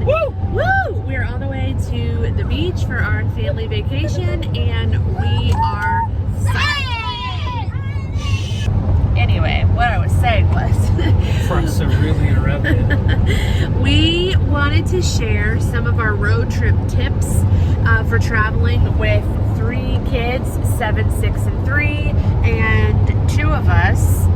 Woo! Woo! We are on the way to the beach for our family vacation, and we are psyched. Anyway, what I was saying was For us to really interrupt it. we wanted to share some of our road trip tips for traveling with 3 kids, 7, 6, and 3, and 2 of us,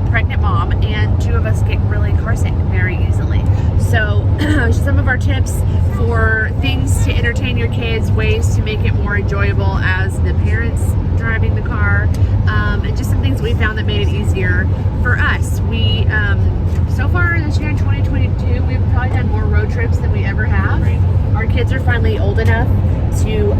pregnant mom, and 2 of us get really car sick very easily. So some of our tips for things to entertain your kids, ways to make it more enjoyable as the parents driving the car, and just some things we found that made it easier for us. We, so far this year in 2022, we've probably done more road trips than we ever have. Our kids are finally old enough to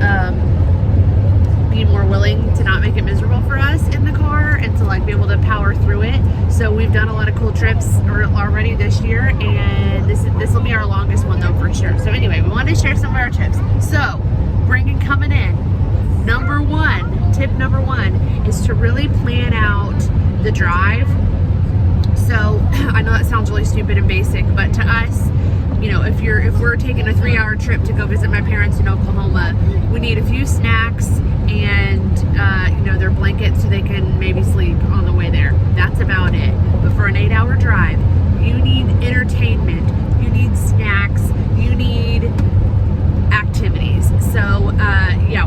be more willing to not make it miserable for us in the car and to be able to power through it. So we've done a lot of cool trips already this year, and this will be our longest one though for sure. So anyway, we wanted to share some of our tips. So coming in, tip number one is to really plan out the drive. So I know that sounds really stupid and basic, but to us, if we're taking a 3-hour trip to go visit my parents in Oklahoma, we need a few snacks and their blankets so they can maybe sleep on the way there. That's about it. But for an 8-hour drive, you need entertainment, you need snacks, you need activities. So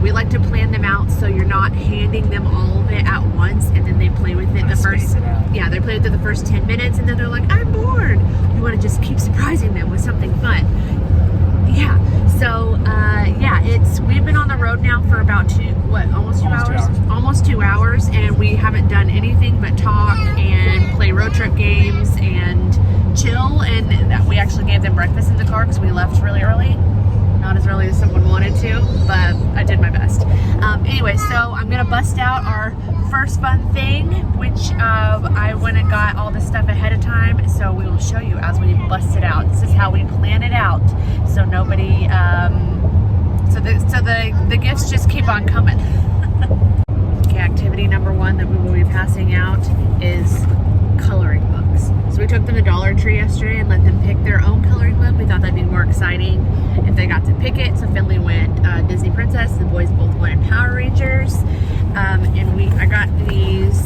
we like to plan them out so you're not handing them all of it at once and then they play with it they play with it the first 10 minutes and then they're like, I'm bored. You want to just keep surprising them with something fun. We've been on the road now for about almost 2 hours, and we haven't done anything but talk and play road trip games and chill, and that we actually gave them breakfast in the car because we left really early. Not as early as someone wanted to, but I did my best. Anyway, so I'm gonna bust out our first fun thing, which I went and got all this stuff ahead of time, so we will show you as we bust it out. This is how we plan it out, so nobody, the gifts just keep on coming. Okay, activity number 1 that we will be passing out is coloring books. So we took them to Dollar Tree yesterday and let them pick their own coloring book. We thought that'd be more exciting if they got to pick it. So Finley went Disney Princess, the boys both went Power Rangers, and I got these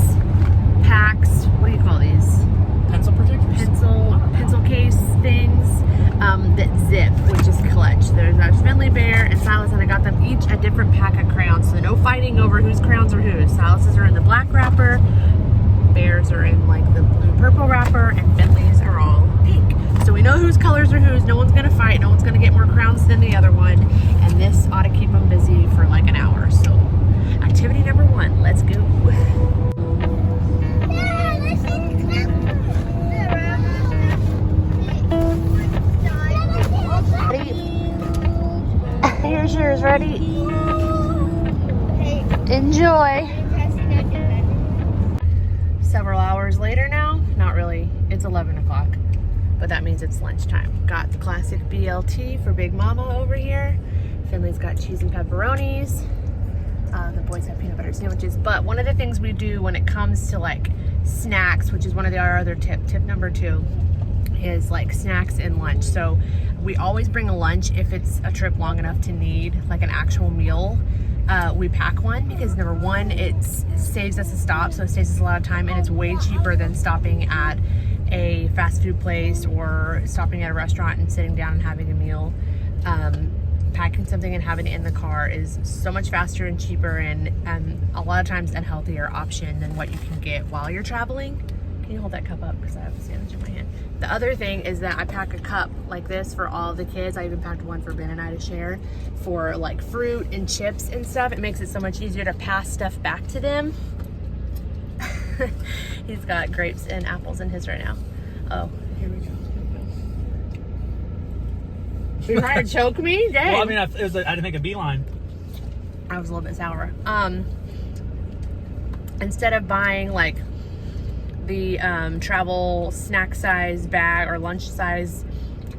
packs. What do you call these? Pencil protectors? Pencil case things that zip, which is clutch. There's Finley, Bear, and Silas, and I got them each a different pack of crayons. So no fighting over whose crayons are whose. Silas's are in the black wrapper, Bears are in the blue purple wrapper, and Finley's are all pink. So we know whose colors are whose. No one's gonna fight. No one's gonna get more crowns than the other one. And this ought to keep them busy for an hour. So activity number 1, let's go. Here's yours. Ready? Enjoy. Several hours later now, not really, it's 11 o'clock, but that means it's lunchtime. Got the classic BLT for Big Mama over here. Finley's got cheese and pepperonis. The boys have peanut butter sandwiches. But one of the things we do when it comes to snacks, which is one of our other tip number 2, is snacks and lunch. So we always bring a lunch if it's a trip long enough to need an actual meal. We pack one because number 1, it saves us a stop, so it saves us a lot of time, and it's way cheaper than stopping at a fast food place or stopping at a restaurant and sitting down and having a meal. Packing something and having it in the car is so much faster and cheaper, and a lot of times a healthier option than what you can get while you're traveling. Can you hold that cup up because I have a sandwich in my hand? The other thing is that I pack a cup like this for all the kids. I even packed one for Ben and I to share for fruit and chips and stuff. It makes it so much easier to pass stuff back to them. He's got grapes and apples in his right now. Oh, here we go. You trying to choke me? Dang. Well, I mean, I had to make a beeline. I was a little bit sour. Instead of buying the travel snack size bag or lunch size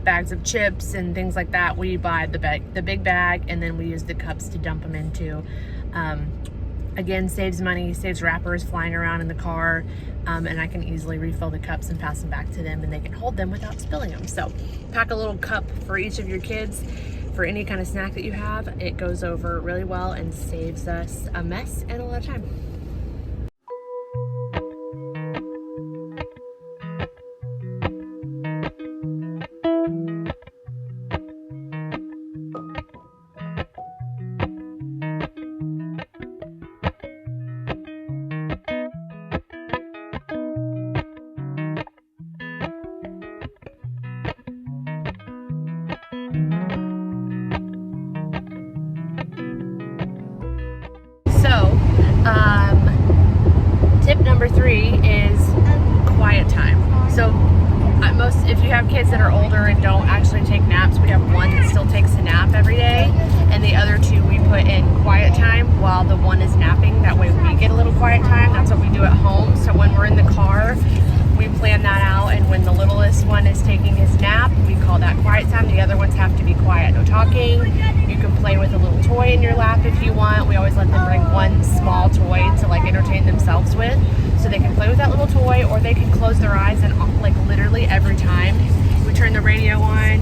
bags of chips and things like that, we buy the big bag, and then we use the cups to dump them into. Again, saves money, saves wrappers flying around in the car, and I can easily refill the cups and pass them back to them, and they can hold them without spilling them. So pack a little cup for each of your kids for any kind of snack that you have. It goes over really well and saves us a mess and a lot of time. Tip number 3 is quiet time. So if you have kids that are older and don't actually take naps, we have one that still takes a nap every day, and the other 2 we put in quiet time while the one is napping. That way we get a little quiet time. That's what we do at home. So when we're in the car, we plan that out, and when the littlest one is taking his nap, we call that quiet time. The other ones have to be quiet, no talking. You can play with a little toy in your lap if you want. We always let them bring one small toy to like entertain themselves with, so they can play with that little toy, or they can close their eyes, and like literally every time we turn the radio on,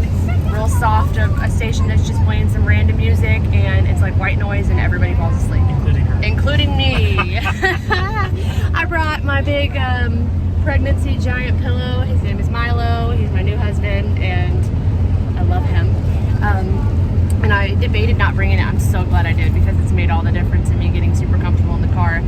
real soft, a station that's just playing some random music, and it's like white noise, and everybody falls asleep. Including her. Including me. I brought my big pregnancy giant pillow. His name is Milo. He's my new husband, and I love him. And I debated not bringing it. I'm so glad I did, because it's made all the difference in me getting super comfortable in the car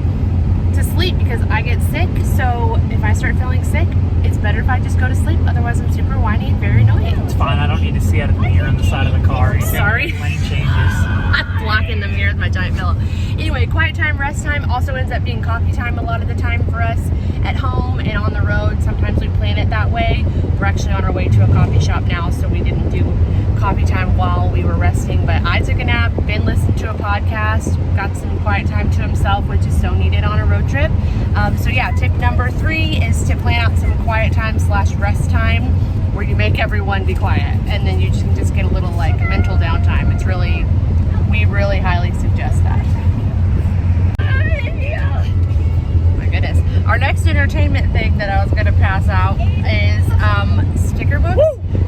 to sleep, because I get sick. So if I start feeling sick, it's better if I just go to sleep. Otherwise, I'm super whiny and very annoying. It's fine. I don't need to see out of the mirror on the side of the car. Sorry. Lane changes. I'm blocking the mirror with my giant pillow. Anyway, quiet time, rest time also ends up being coffee time a lot of the time for us at home and on the road. Sometimes we plan it that way. We're actually on our way to a coffee shop now, so we didn't do coffee time while we were resting. But I took a nap, Ben listened to a podcast, got some quiet time to himself, which is so needed on a road trip. So yeah, tip number 3 is to plan out some quiet time / rest time where you make everyone be quiet, and then you can just get a little like mental downtime. We really highly suggest that. My goodness. Our next entertainment thing that I was going to pass out is sticker books.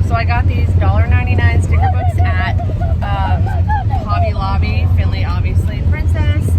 So I got these $1.99 sticker books at Hobby Lobby. Finley obviously Princess,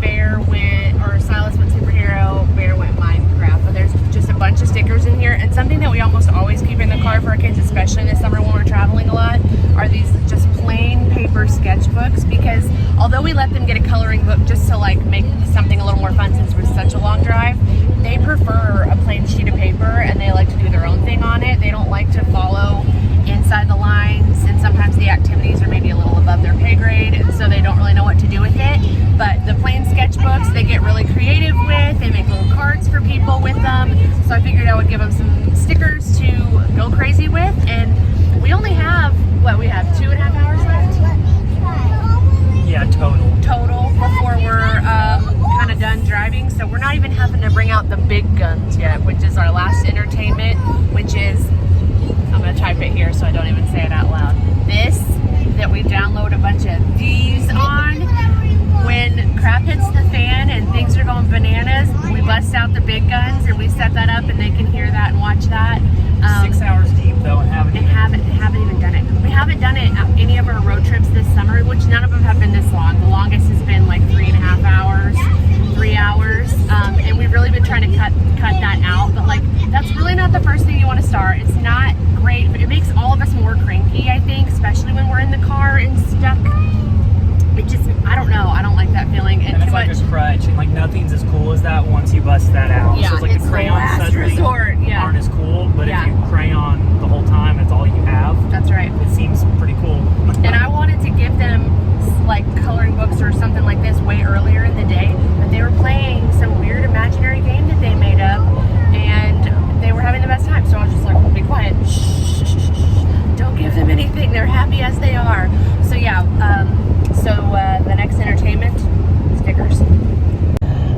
Bear went, or Silas went Superhero, Bear went Minecraft. But there's just a bunch of stickers in here, and something that we almost always keep in the car for our kids, especially this summer when we're traveling a lot, are these just plain paper sketchbooks. Because although we let them get a coloring book just to like make something a little more fun since it was such a long drive, they prefer a plain sheet of paper, and they like to do their own thing on it. They don't like to follow inside the lines, and sometimes the activities are maybe a little above their pay grade, and so they don't really know what to do with it. But the plain sketchbooks, they get really creative with. They make little cards for people with them. So I figured I would give them some stickers to go crazy with. And we only have, we have 2.5 hours left? Yeah, total before we're kind of done driving. So we're not even having to bring out the big guns yet, which is our last entertainment, which is, I'm going to type it here so I don't even say it out loud. This, that we download a bunch of these on. When crap hits the fan and things are going bananas, we bust out the big guns and we set that up, and they can hear that and watch that. 6 hours deep though, and haven't even done it. We haven't done it any of our road trips this summer, which none of them have been this long. The longest has been like 3.5 hours, 3 hours, and we've really been trying to cut that out. But like, that's really not the first thing you want to start. It's not great, but it makes all of us more cranky, I think, especially when we're in the car and stuck. It just, I don't know, I don't like that feeling. And it's too like much a crutch, and like nothing's as cool as that once you bust that out. Yeah, so it's like it's the crayons the last suddenly resort, yeah. aren't as cool, but Yeah. if you crayon the whole time, it's all you have. That's right. It seems pretty cool. And I wanted to give them like coloring books or something like this way earlier in the day, but they were playing some weird imaginary game that they made up, and they were having the best time. So I was just like, well, be quiet. Shh, shh, shh, shh. Don't give them anything. They're happy as they are. So yeah, the next entertainment, stickers.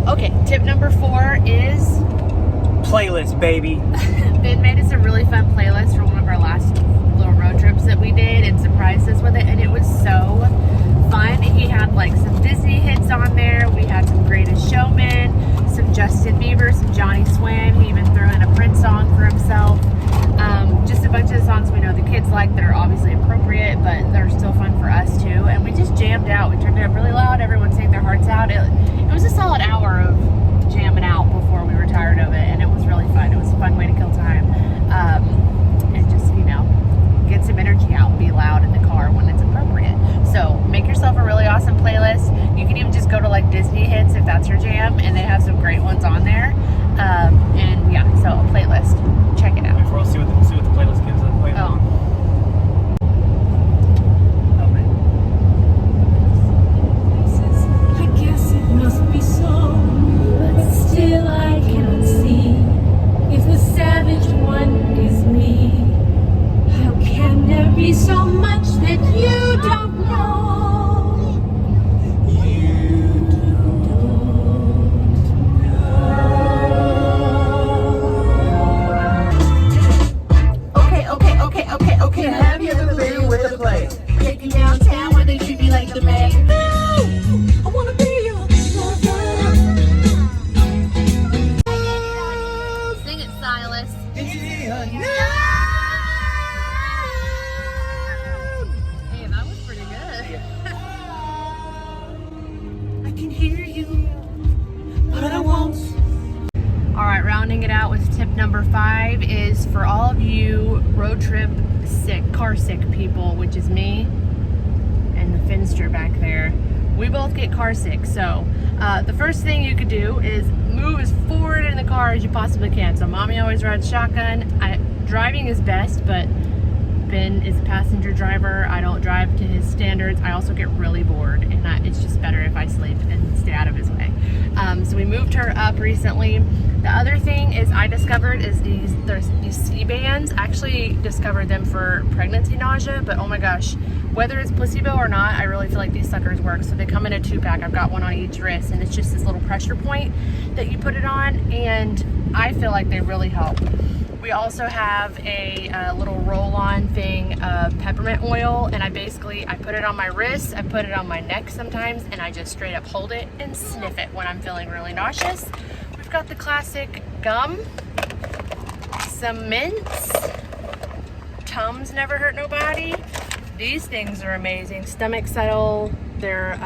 Okay, tip number 4 is Playlist, baby. Ben made us a really fun playlist for one of our last little road trips that we did and surprised us with it, and it was so fun. He had have like some Disney hits on there. We had some Greatest Showman, some Justin Bieber, some Johnny Swim. He even threw in a Prince song for himself. Just a bunch of the songs we know the kids like that are obviously appropriate, but they're still fun for us too. And we just jammed out. We turned it up really loud. Everyone sang their hearts out. It was a solid hour of jamming out before we were tired of it, and it was really fun. It was a fun way to kill time. And just, get some energy out and be loud in the car when it's appropriate. So make yourself a really awesome playlist. You can even just go to like Disney hits if that's your jam, and they have some great ones on there. And yeah, so a playlist. Check it out. We'll see what the playlist gives us. Wait, Oh. Oh man. I guess it must be so, but still I cannot see if the savage one is me. How can there be so much that you don't know? You don't know. Okay. Have you ever been with a play? Take you downtown where they treat me like the man. No, I wanna be your lover. Sing it, Silas. Hey, that was pretty good. I can hear you, but I won't. All right, rounding it out with tip number 5 is for all of you road trip car sick people, which is me and the Finster back there. We both get car sick, so the first thing you could do is move as forward in the car as you possibly can. So mommy always rides shotgun. Driving is best, but Ben is a passenger driver. I don't drive to his standards. I also get really bored, and it's just better if I sleep and stay out of his way. So we moved her up recently. The other thing is I discovered is these C-bands. I actually discovered them for pregnancy nausea, but oh my gosh, whether it's placebo or not, I really feel like these suckers work. So they come in a 2-pack. I've got one on each wrist, and it's just this little pressure point that you put it on, and I feel like they really help. We also have a little roll-on thing of peppermint oil, and I put it on my wrist, I put it on my neck sometimes, and I just straight up hold it and sniff it when I'm feeling really nauseous. We've got the classic gum, some mints, Tums Never Hurt Nobody. These things are amazing. Stomach Settle, they're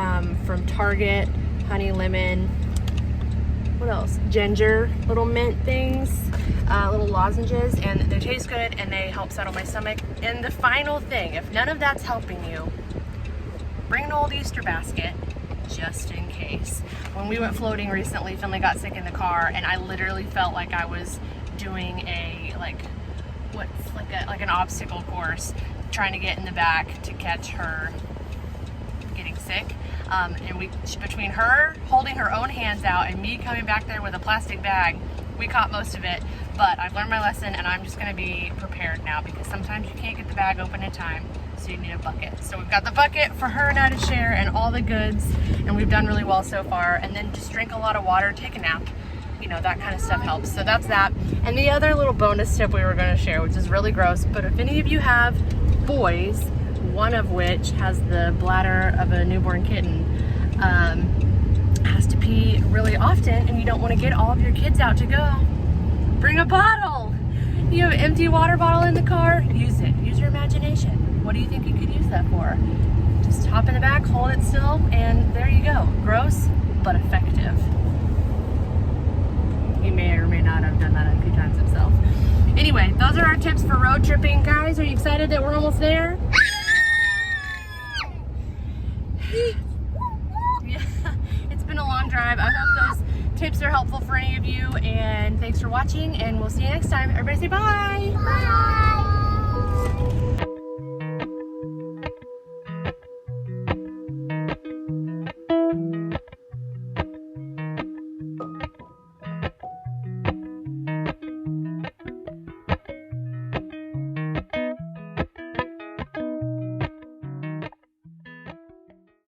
from Target, honey lemon. What else? Ginger, little mint things, little lozenges, and they taste good and they help settle my stomach. And the final thing, if none of that's helping you, bring an old Easter basket just in case. When we went floating recently, Finley got sick in the car, and I literally felt like I was doing an obstacle course, trying to get in the back to catch her getting sick. And between her holding her own hands out and me coming back there with a plastic bag, we caught most of it. But I've learned my lesson, and I'm just going to be prepared now, because sometimes you can't get the bag open in time, so you need a bucket. So we've got the bucket for her and I to share, and all the goods, and we've done really well so far. And then just drink a lot of water, take a nap, that kind of stuff helps. So that's that. And the other little bonus tip we were going to share, which is really gross, but if any of you have boys, one of which has the bladder of a newborn kitten, has to pee really often, and you don't want to get all of your kids out to go, bring a bottle. You have an empty water bottle in the car, use it. Use your imagination. What do you think you could use that for? Just hop in the back, hold it still, and there you go. Gross, but effective. He may or may not have done that a few times himself. Anyway, those are our tips for road tripping. Guys, are you excited that we're almost there? Yeah, it's been a long drive. I hope those tips are helpful for any of you, and thanks for watching, and we'll see you next time. Everybody say bye. Bye.